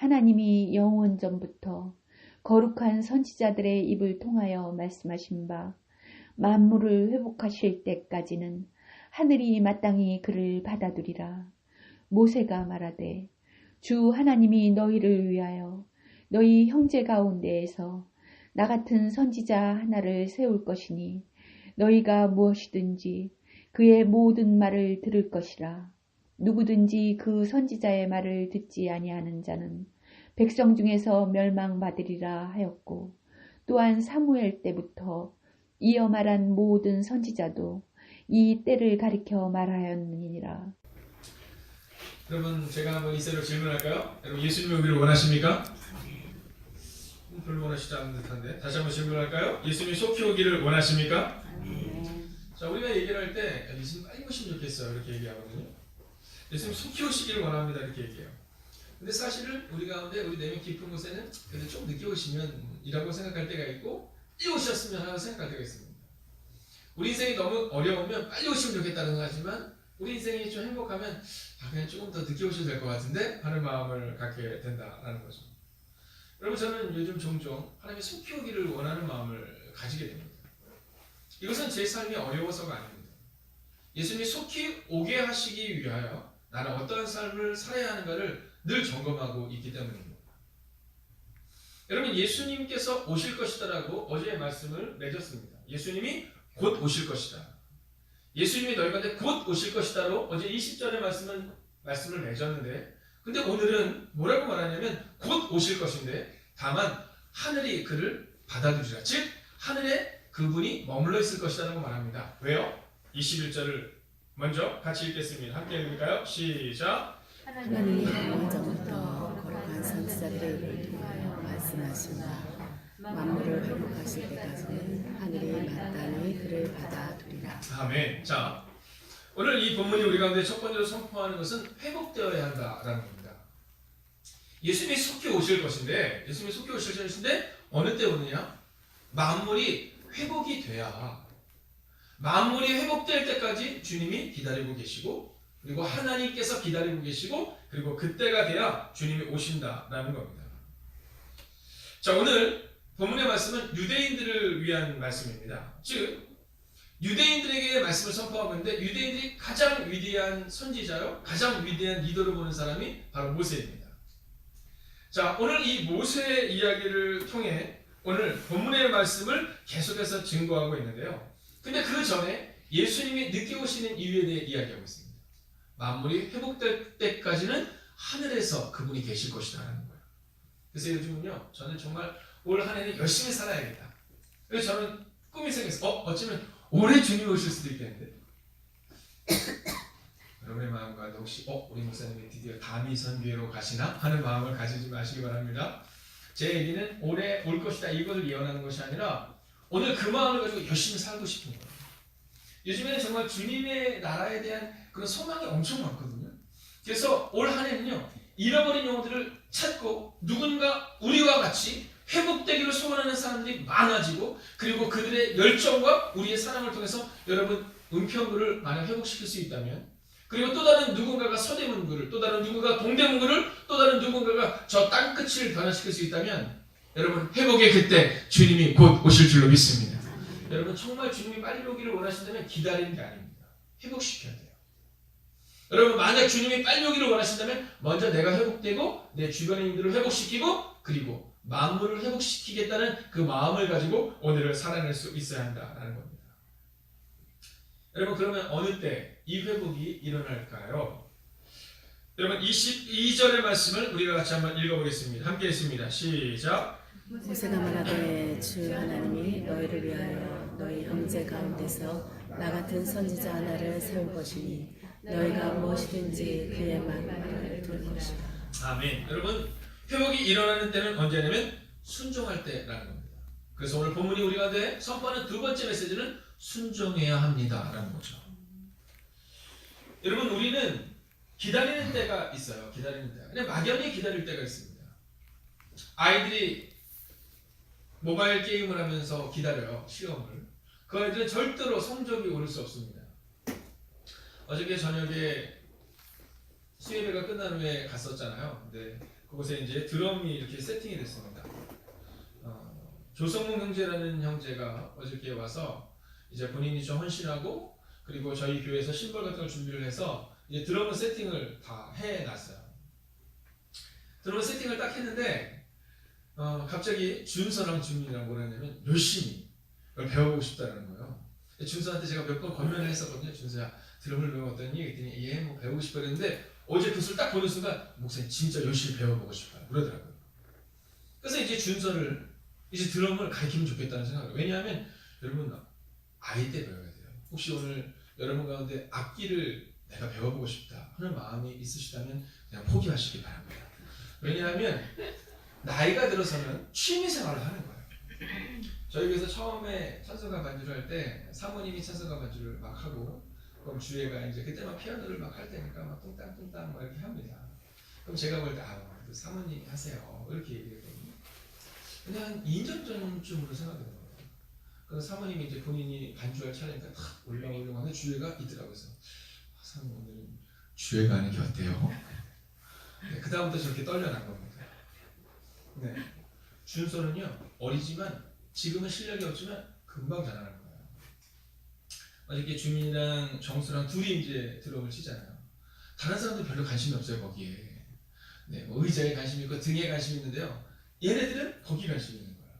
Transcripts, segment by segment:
하나님이 영원 전부터 거룩한 선지자들의 입을 통하여 말씀하신 바 만물을 회복하실 때까지는 하늘이 마땅히 그를 받아두리라. 모세가 말하되 주 하나님이 너희를 위하여 너희 형제 가운데에서 나 같은 선지자 하나를 세울 것이니 너희가 무엇이든지 그의 모든 말을 들을 것이라. 누구든지 그 선지자의 말을 듣지 아니하는 자는 백성 중에서 멸망받으리라 하였고, 또한 사무엘 때부터 이어 말한 모든 선지자도 이 때를 가리켜 말하였느니라. 여러분, 제가 한번 이세로 질문할까요? 여러분, 예수님이 오기를 원하십니까? 별로 원하시지 않는 듯한데 다시 한번 질문할까요? 예수님이 속히 오기를 원하십니까? 자, 우리가 얘기를 할 때 예수님 빨리 오시면 좋겠어요 이렇게 얘기하거든요. 예수님 속히 오시기를 원합니다 이렇게 얘기해요. 근데 사실은 우리 가운데 우리 내면 깊은 곳에는 그래도 좀 늦게 오시면 이라고 생각할 때가 있고 빨리 오셨으면 하고 생각할 때가 있습니다. 우리 인생이 너무 어려우면 빨리 오시면 좋겠다는 거 하지만 우리 인생이 좀 행복하면 그냥 조금 더 늦게 오셔도 될 것 같은데 하는 마음을 갖게 된다라는 거죠. 여러분, 저는 요즘 종종 하나님이 속히 오기를 원하는 마음을 가지게 됩니다. 이것은 제 삶이 어려워서가 아닙니다. 예수님이 속히 오게 하시기 위하여 나는 어떠한 삶을 살아야 하는가를 늘 점검하고 있기 때문입니다. 여러분, 예수님께서 오실 것이다라고 어제의 말씀을 맺었습니다. 예수님이 곧 오실 것이다. 예수님이 너희 가운데 곧 오실 것이다로 어제 20절의 말씀을 맺었는데, 근데 오늘은 뭐라고 말하냐면 곧 오실 것인데 다만 하늘이 그를 받아들이라. 즉 하늘에 그분이 머물러 있을 것이라고 말합니다. 왜요? 21절을 먼저 같이 읽겠습니다. 함께 읽을까요? 시작. 하나님이 영원전부터 거룩한 선지자들의 입을 통하여 말씀하신 바 만물을 회복하실 때까지는 하늘이 마땅히 그를 받아두리라. 아멘. 자, 오늘 이 본문이 우리 가운데 첫 번째로 선포하는 것은 회복되어야 한다라는 겁니다. 예수님이 속히 오실 것인데, 어느 때 오느냐? 만물이 회복이 돼야, 만물이 회복될 때까지 주님이 기다리고 계시고, 그리고 하나님께서 기다리고 계시고, 그리고 그때가 돼야 주님이 오신다라는 겁니다. 자, 오늘 본문의 말씀은 유대인들을 위한 말씀입니다. 즉 유대인들에게 말씀을 선포하고 있는데, 유대인들이 가장 위대한 선지자요, 가장 위대한 리더로 보는 사람이 바로 모세입니다. 자, 오늘 이 모세의 이야기를 통해 오늘 본문의 말씀을 계속해서 증거하고 있는데요. 근데 그 전에 예수님이 늦게 오시는 이유에 대해 이야기하고 있습니다. 만물이 회복될 때까지는 하늘에서 그분이 계실 것이라는 거예요. 그래서 요즘은요, 저는 정말 올 한 해는 열심히 살아야겠다. 그래서 저는 꿈이 생겼어요. 어쩌면 올해 주님이 오실 수도 있겠는데. 여러분의 마음과 혹시 우리 목사님이 드디어 다미 선교회로 가시나 하는 마음을 가지지 마시기 바랍니다. 제 얘기는 올해 올 것이다 이것을 예언하는 것이 아니라 오늘 그 마음을 가지고 열심히 살고 싶은 거예요. 요즘에는 정말 주님의 나라에 대한 그런 소망이 엄청 많거든요. 그래서 올 한 해는요, 잃어버린 영혼들을 찾고 누군가 우리와 같이 회복되기를 소원하는 사람들이 많아지고, 그리고 그들의 열정과 우리의 사랑을 통해서 여러분 은평구를 만약 회복시킬 수 있다면, 그리고 또 다른 누군가가 서대문구를, 또 다른 누군가가 동대문구를, 또 다른 누군가가 저 땅끝을 변화시킬 수 있다면 여러분 회복의 그때 주님이 곧 오실 줄로 믿습니다. 여러분 정말 주님이 빨리 오기를 원하신다면 기다리는 게 아닙니다. 회복시켜야 돼요. 여러분 만약 주님이 빨리 오기를 원하신다면 먼저 내가 회복되고 내 주변의 인들을 회복시키고 그리고 만물을 회복시키겠다는 그 마음을 가지고 오늘을 살아낼 수 있어야 한다는 겁니다. 여러분 그러면 어느 때 이 회복이 일어날까요? 여러분 22절의 말씀을 우리가 같이 한번 읽어보겠습니다. 함께 했습니다. 시작. 모세가 말하되 주 하나님이 너희를 위하여 너희 형제 가운데서 나 같은 선지자 하나를 세울 것이니 너희가 무엇이든지 그의 말을 들을 것이다. 아멘. 여러분 회복이 일어나는 때는 언제냐면 순종할 때라는 겁니다. 그래서 오늘 본문이 우리가 선포하는 두 번째 메시지는 순종해야 합니다라는 거죠. 여러분 우리는 기다리는 때가 있어요. 기다리는 때. 근데 막연히 기다릴 때가 있습니다. 아이들이 모바일 게임을 하면서 기다려요. 시험을. 그 아이들은 절대로 성적이 오를 수 없습니다. 어저께 저녁에 수예배가 끝난 후에 갔었잖아요. 근데 그곳에 이제 드럼이 이렇게 세팅이 됐습니다. 조성문 형제라는 형제가 어저께 와서 이제 본인이 좀 헌신하고 그리고 저희 교회에서 심벌 같은 걸 준비를 해서 이제 드럼 세팅을 다 해놨어요. 드럼 세팅을 딱 했는데 갑자기 준서랑 준민이랑 뭐라 했냐면 열심히 그걸 배워보고 싶다는 거예요. 준서한테 제가 몇 번 권면을 했었거든요. 준서야 드럼을 배우면 어떠니? 그랬더니 예, 뭐 배우고 싶어 그랬는데 어제 그 수를 딱 보는 순간 목사님 진짜 열심히 배워보고 싶어요. 그러더라고요. 그래서 이제 준서를 이제 드럼을 가르치면 좋겠다는 생각을. 왜냐하면 여러분 아이 때 배워야 돼요. 혹시 오늘 여러분 가운데 악기를 내가 배워보고 싶다 하는 마음이 있으시다면 그냥 포기하시기 바랍니다. 왜냐하면 나이가 들어서는 취미생활을 하는 거예요. 저희 교회에서 처음에 찬송가 반주를 할 때 사모님이 찬송가 반주를 막 하고 그럼 주애가 이제 그때만 피아노를 막 할 때니까 막 뚱땅뚱땅 막 이렇게 합니다. 그럼 제가 볼 때 사모님이 하세요 이렇게 얘기했거든요. 그냥 한 2년 전쯤으로 생각이 들어요. 그래서 사모님이 이제 본인이 반주할 차례니까 탁 올라오려고 하는데 주애가 있더라고요. 그래서 사모님 오늘은 주애가 하는 게 어때요? 네, 그 다음부터 저렇게 떨려난 겁니다. 네, 준서는요 어리지만 지금은 실력이 없지만 금방 자라날 거예요. 어저께 주민이랑 정수랑 둘이 이제 드럼을 치잖아요. 다른 사람들 별로 관심이 없어요 거기에. 네, 뭐 의자에 관심 있고 등에 관심 있는데요. 얘네들은 거기 관심이 있는 거예요.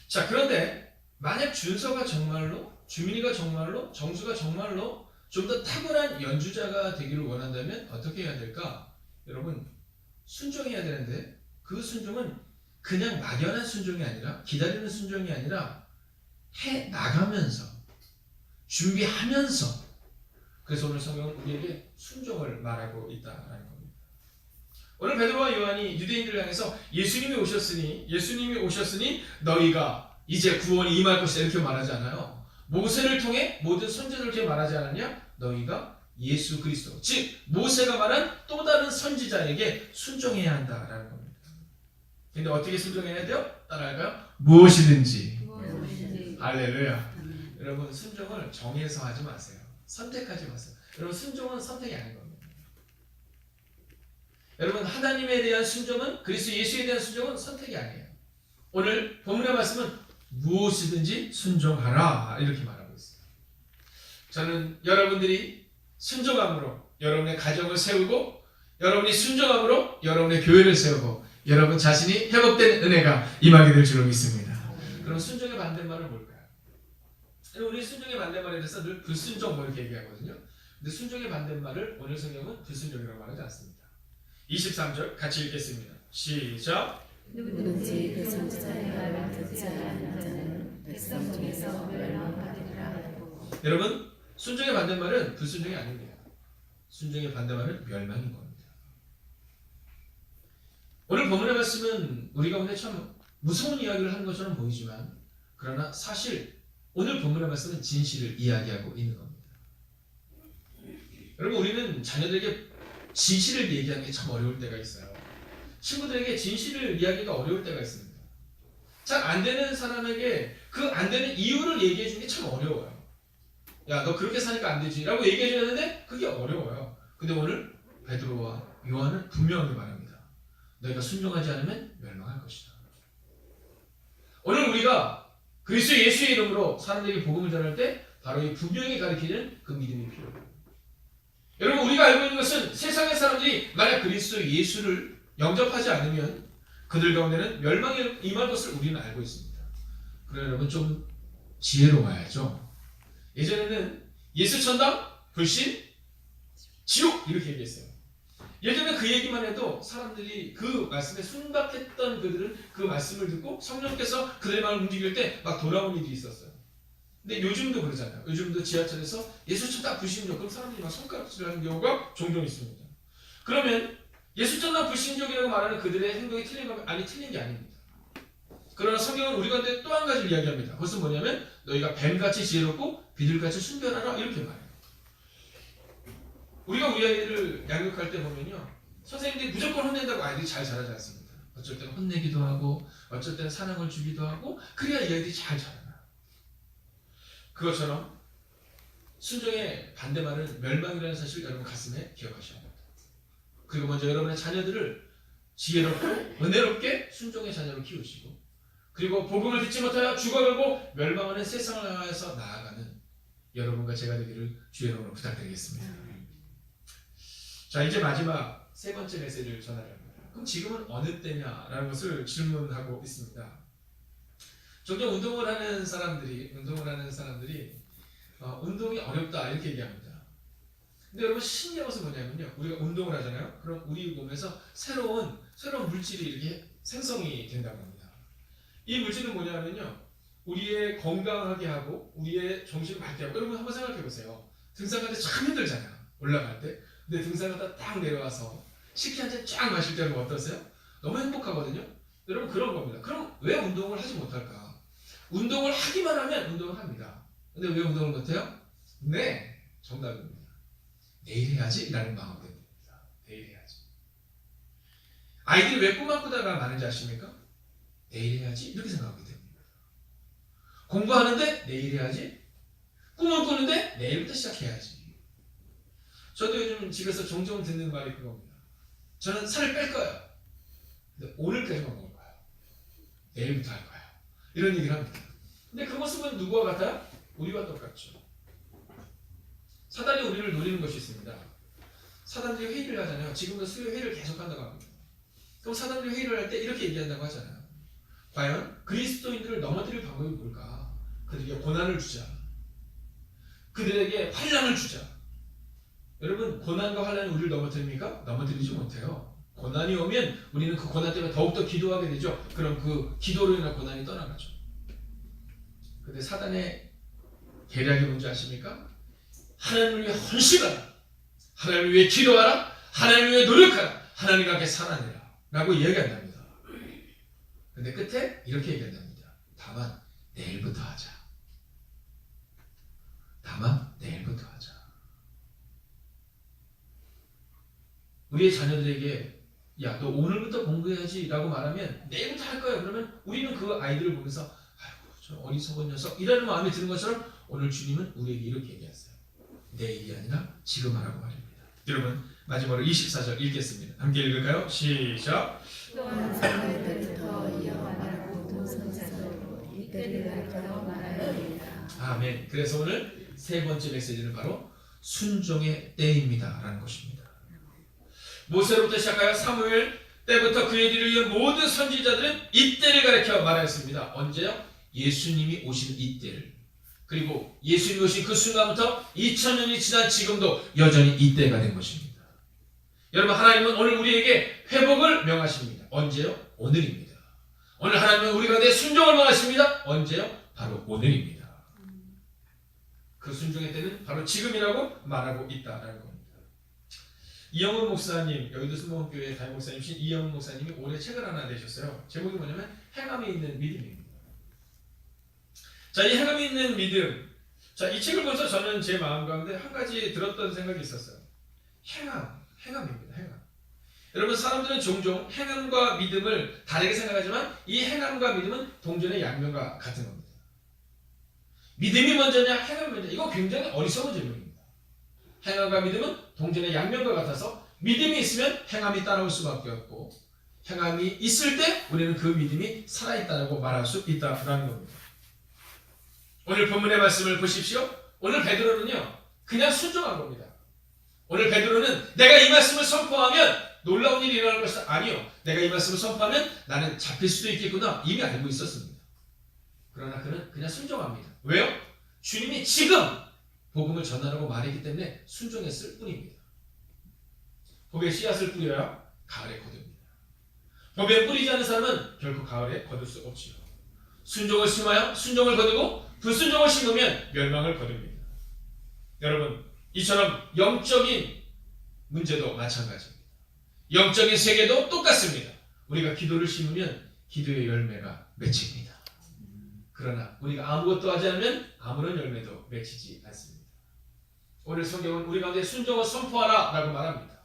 자, 그런데 만약 준서가 정말로, 주민이가 정말로, 정수가 정말로 좀 더 탁월한 연주자가 되기를 원한다면 어떻게 해야 될까? 여러분 순종해야 되는데 그 순종은 그냥 막연한 순종이 아니라 기다리는 순종이 아니라 해 나가면서 준비하면서 그래서 오늘 성경은 우리에게 순종을 말하고 있다라는 겁니다. 오늘 베드로와 요한이 유대인들을 향해서 예수님이 오셨으니 너희가 이제 구원이 임할 것이다 이렇게 말하지 않아요. 모세를 통해 모든 선지자들 이렇게 말하지 않았냐? 너희가 예수 그리스도 즉 모세가 말한 또 다른 선지자에게 순종해야 한다라는 겁니다. 근데 어떻게 순종해야 돼요? 따라할까요? 무엇이든지. 할렐루야. 여러분 순종을 정해서 하지 마세요. 선택하지 마세요. 여러분 순종은 선택이 아닌 겁니다. 여러분 하나님에 대한 순종은 그리스도 예수에 대한 순종은 선택이 아니에요. 오늘 본문의 말씀은 무엇이든지 순종하라 이렇게 말하고 있어요. 저는 여러분들이 순종함으로 여러분의 가정을 세우고 여러분이 순종함으로 여러분의 교회를 세우고 여러분 자신이 회복된 은혜가 임하게 될 줄로 믿습니다. 그럼 순종의 반대말은 뭘까요? 우리 순종의 반대말에 대해서 늘 불순종 뭐 이렇게 얘기하거든요. 근데 순종의 반대말을 오늘 성경은 불순종이라고 말하지 않습니다. 23절 같이 읽겠습니다. 시작. 누구든지 그 선지자의 말을 듣지 않는 자는 백성 중에서 멸망하리라. 여러분 순종의 반대말은 불순종이 아닙니다. 순종의 반대말은 멸망인 겁니다. 오늘 본문의 말씀은 우리 가운데 참 무서운 이야기를 하는 것처럼 보이지만 그러나 사실 오늘 본문의 말씀은 진실을 이야기하고 있는 겁니다. 여러분 우리는 자녀들에게 진실을 얘기하는 게 참 어려울 때가 있어요. 친구들에게 진실을 이야기가 어려울 때가 있습니다. 잘 안 되는 사람에게 그 안 되는 이유를 얘기해 주는 게 참 어려워요. 야, 너 그렇게 사니까 안 되지 라고 얘기해 줘야 되는데 그게 어려워요. 근데 오늘 베드로와 요한은 분명하게 말합니다. 너희가 순종하지 않으면 멸망할 것이다. 오늘 우리가 그리스도 예수의 이름으로 사람들에게 복음을 전할 때 바로 이 분명히 가르치는 그 믿음이 필요해요. 여러분 우리가 알고 있는 것은 세상의 사람들이 만약 그리스도 예수를 영접하지 않으면 그들 가운데는 멸망이 임할 것을 우리는 알고 있습니다. 그래 여러분 좀 지혜로워야죠. 예전에는 예수 천당, 불신, 지옥 이렇게 얘기했어요. 예전에 그 얘기만 해도 사람들이 그 말씀에 순박했던 그들은 그 말씀을 듣고 성령께서 그들의 마음을 움직일 때 막 돌아온 일이 있었어요. 근데 요즘도 그러잖아요. 요즘도 지하철에서 예수 천당, 불신족 그럼 사람들이 막 손가락질하는 경우가 종종 있습니다. 그러면 예수 천당, 불신족이라고 말하는 그들의 행동이 틀린 건 아니 틀린 게 아닙니다. 그러나 성경은 우리 가운데 또 한 가지를 이야기합니다. 그것은 뭐냐면 너희가 뱀같이 지혜롭고 비둘같이 순결하라 이렇게 말해요. 우리가 우리 아이들을 양육할 때 보면요. 선생님들이 무조건 혼낸다고 아이들이 잘 자라지 않습니다. 어쩔 때는 혼내기도 하고 어쩔 때는 사랑을 주기도 하고 그래야 이 아이들이 잘 자라나요. 그것처럼 순종의 반대말은 멸망이라는 사실 여러분 가슴에 기억하셔야 합니다. 그리고 먼저 여러분의 자녀들을 지혜롭고 은혜롭게 순종의 자녀로 키우시고, 그리고 복음을 듣지 못하여 죽어가고 멸망하는 세상을 향해서 나아가는 여러분과 제가 되기를 주의 이름으로 부탁드리겠습니다. 자, 이제 마지막 세 번째 메시지를 전하려합니다. 그럼 지금은 어느 때냐라는 것을 질문하고 있습니다. 종종 운동을 하는 사람들이 운동이 어렵다 이렇게 얘기합니다. 근데 여러분 신기한 것은 뭐냐면요, 우리가 운동을 하잖아요. 그럼 우리 몸에서 새로운 물질이 이렇게 생성이 된다고 합니다. 이 물질은 뭐냐면요, 우리의 건강하게 하고 우리의 정신을 맑게 하고. 여러분 한번 생각해 보세요. 등산할 때 참 힘들잖아요, 올라갈 때. 근데 등산하다 딱 내려와서 식혜 한 잔 쫙 마실 때는 어떠세요? 너무 행복하거든요. 여러분 그런 겁니다. 그럼 왜 운동을 하지 못할까? 운동을 하기만 하면 운동을 합니다. 근데 왜 운동을 못해요? 네, 정답입니다. 내일 해야지 라는 마음이 됩니다. 내일 해야지. 아이들이 왜 꿈만 꾸다가 많은지 아십니까? 내일 해야지 이렇게 생각하게 됩니다. 공부하는데 내일 해야지, 꿈을 꾸는데 내일부터 시작해야지. 저도 요즘 집에서 종종 듣는 말이 그겁니다. 저는 살을 뺄 거예요. 근데 오늘까지만 먹을 거예요. 내일부터 할 거예요. 이런 얘기를 합니다. 근데 그 모습은 누구와 같아요? 우리와 똑같죠. 사단이 우리를 노리는 것이 있습니다. 사단들이 회의를 하잖아요. 지금도 수요 회의를 계속 한다고 합니다. 그럼 사단들이 회의를 할 때 이렇게 얘기한다고 하잖아요. 과연 그리스도인들을 넘어뜨릴 방법이 뭘까? 그들에게 고난을 주자. 그들에게 환난을 주자. 여러분, 고난과 환난이 우리를 넘어뜨립니까? 넘어뜨리지 못해요. 고난이 오면 우리는 그 고난 때문에 더욱더 기도하게 되죠. 그럼 그 기도로 인한 고난이 떠나가죠. 근데 사단의 계략이 뭔지 아십니까? 하나님을 위해 헌신하라, 하나님을 위해 기도하라, 하나님을 위해 노력하라, 하나님과 함께 살아내라 라고 이야기한답니다. 근데 끝에 이렇게 얘기한답니다. 다만 내일부터 하자. 다만 내일부터 하자. 우리의 자녀들에게 야, 너 오늘부터 공부해야지 라고 말하면 내일부터 할 거야. 그러면 우리는 그 아이들을 보면서 아이고 저 어리석은 녀석 이라는 마음이 드는 것처럼, 오늘 주님은 우리에게 이렇게 얘기했어요. 내일이 아니라 지금 하라고 말입니다. 여러분 마지막으로 24절 읽겠습니다. 함께 읽을까요? 시작. 또한 사랑의 때부터 이어 말하고 모든 선지자로 이때를 가리켜 말하였습니다. 아멘. 그래서 오늘 세 번째 메시지는 바로 순종의 때입니다 라는 것입니다. 모세로부터 시작하여 사무엘 때부터 그의 뒤를 이은 모든 선지자들은 이때를 가리켜 말하였습니다. 언제요? 예수님이 오신 이때를. 그리고 예수님이 오신 그 순간부터 2000년이 지난 지금도 여전히 이때가 된 것입니다. 여러분, 하나님은 오늘 우리에게 회복을 명하십니다. 언제요? 오늘입니다. 오늘 하나님은 우리 가운데 순종을 명하십니다. 언제요? 바로 오늘입니다. 그 순종의 때는 바로 지금이라고 말하고 있다라는 겁니다. 이영훈 목사님, 여의도 순복음교회 담임 목사님이신 이영훈 목사님이 올해 책을 하나 내셨어요. 제목이 뭐냐면 행함이 있는 믿음입니다. 자, 이 행함이 있는 믿음. 자, 이 책을 보면서 저는 제 마음 가운데 한 가지 들었던 생각이 있었어요. 행함입니다. 행함. 여러분, 사람들은 종종 행함과 믿음을 다르게 생각하지만 이 행함과 믿음은 동전의 양면과 같은 겁니다. 믿음이 먼저냐, 행함이 먼저냐? 이거 굉장히 어리석은 질문입니다. 행함과 믿음은 동전의 양면과 같아서 믿음이 있으면 행함이 따라올 수밖에 없고, 행함이 있을 때 우리는 그 믿음이 살아있다고 말할 수 있다는 겁니다. 오늘 본문의 말씀을 보십시오. 오늘 베드로는요, 그냥 순종한 겁니다. 오늘 베드로는 내가 이 말씀을 선포하면 놀라운 일이 일어날 것이다. 아니요. 내가 이 말씀을 선포하면 나는 잡힐 수도 있겠구나. 이미 알고 있었습니다. 그러나 그는 그냥 순종합니다. 왜요? 주님이 지금 복음을 전하라고 말했기 때문에 순종했을 뿐입니다. 복에 씨앗을 뿌려야 가을에 거둡니다. 복에 뿌리지 않는 사람은 결코 가을에 거둘 수 없지요. 순종을 심하여 순종을 거두고 불순종을 심으면 멸망을 거둡니다. 여러분, 이처럼 영적인 문제도 마찬가지입니다. 영적인 세계도 똑같습니다. 우리가 기도를 심으면 기도의 열매가 맺힙니다. 그러나 우리가 아무것도 하지 않으면 아무런 열매도 맺히지 않습니다. 오늘 성경은 우리 가운데 순종을 선포하라 라고 말합니다.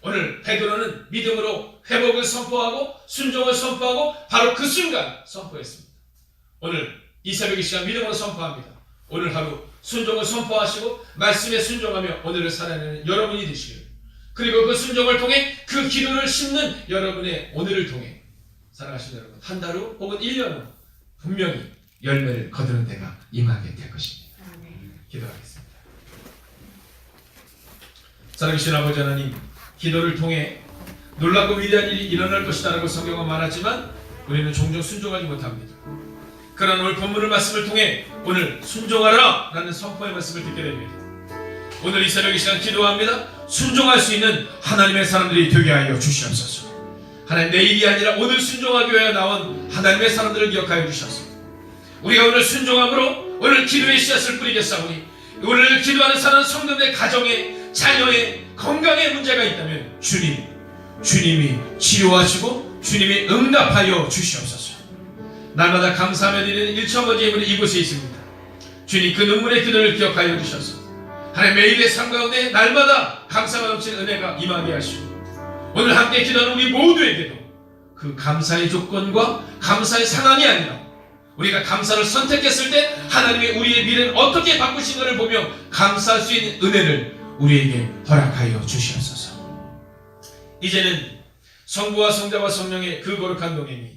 오늘 베드로는 믿음으로 회복을 선포하고 순종을 선포하고 바로 그 순간 선포했습니다. 오늘 이 새벽 이 시간 믿음으로 선포합니다. 오늘 하루 순종을 선포하시고 말씀에 순종하며 오늘을 살아내는 여러분이 되시길 그리고 그 순종을 통해 그 기도를 심는 여러분의 오늘을 통해 사랑하시는 여러분, 한 달 후 혹은 1년 후 분명히 열매를 거두는 때가 임하게 될 것입니다. 기도하겠습니다. 살아계신 아버지 하나님, 기도를 통해 놀랍고 위대한 일이 일어날 것이다라고 성경은 말하지만 우리는 종종 순종하지 못합니다. 그러나 오늘 본문의 말씀을 통해 오늘 순종하라 라는 선포의 말씀을 듣게 됩니다. 오늘 이 새벽 이 시간 기도합니다. 순종할 수 있는 하나님의 사람들이 되게 하여 주시옵소서. 하나님, 내일이 아니라 오늘 순종하기 위하여 나온 하나님의 사람들을 기억하여 주셔서 우리가 오늘 순종함으로 오늘 기도의 씨앗을 뿌리겠사오니 오늘 기도하는 사는 성도들의 가정에 자녀의 건강에 문제가 있다면 주님이 치료하시고 주님이 응답하여 주시옵소서. 날마다 감사하며 드리는 일천번째 예물이 이곳에 있습니다. 주님, 그 눈물의 기도를 기억하여 주셔서 하나님 매일의 삶 가운데 날마다 감사가 넘치는 은혜가 임하게 하시고 오늘 함께 기도하는 우리 모두에게도 그 감사의 조건과 감사의 상황이 아니라 우리가 감사를 선택했을 때 하나님이 우리의 미래를 어떻게 바꾸시는가를 보며 감사할 수 있는 은혜를 우리에게 허락하여 주시옵소서. 이제는 성부와 성자와 성령의 그 거룩한 동행이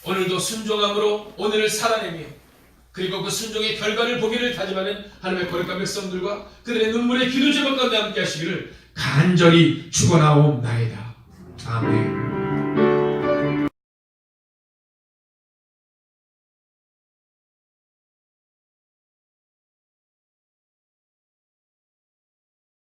오늘도 순종함으로 오늘을 살아내며 그리고 그 순종의 결과를 보기를 다짐하는 하나님의 거룩한 백성들과 그들의 눈물의 기도 제목 가운데 함께 하시기를 간절히 축원하옵나이다. 아멘.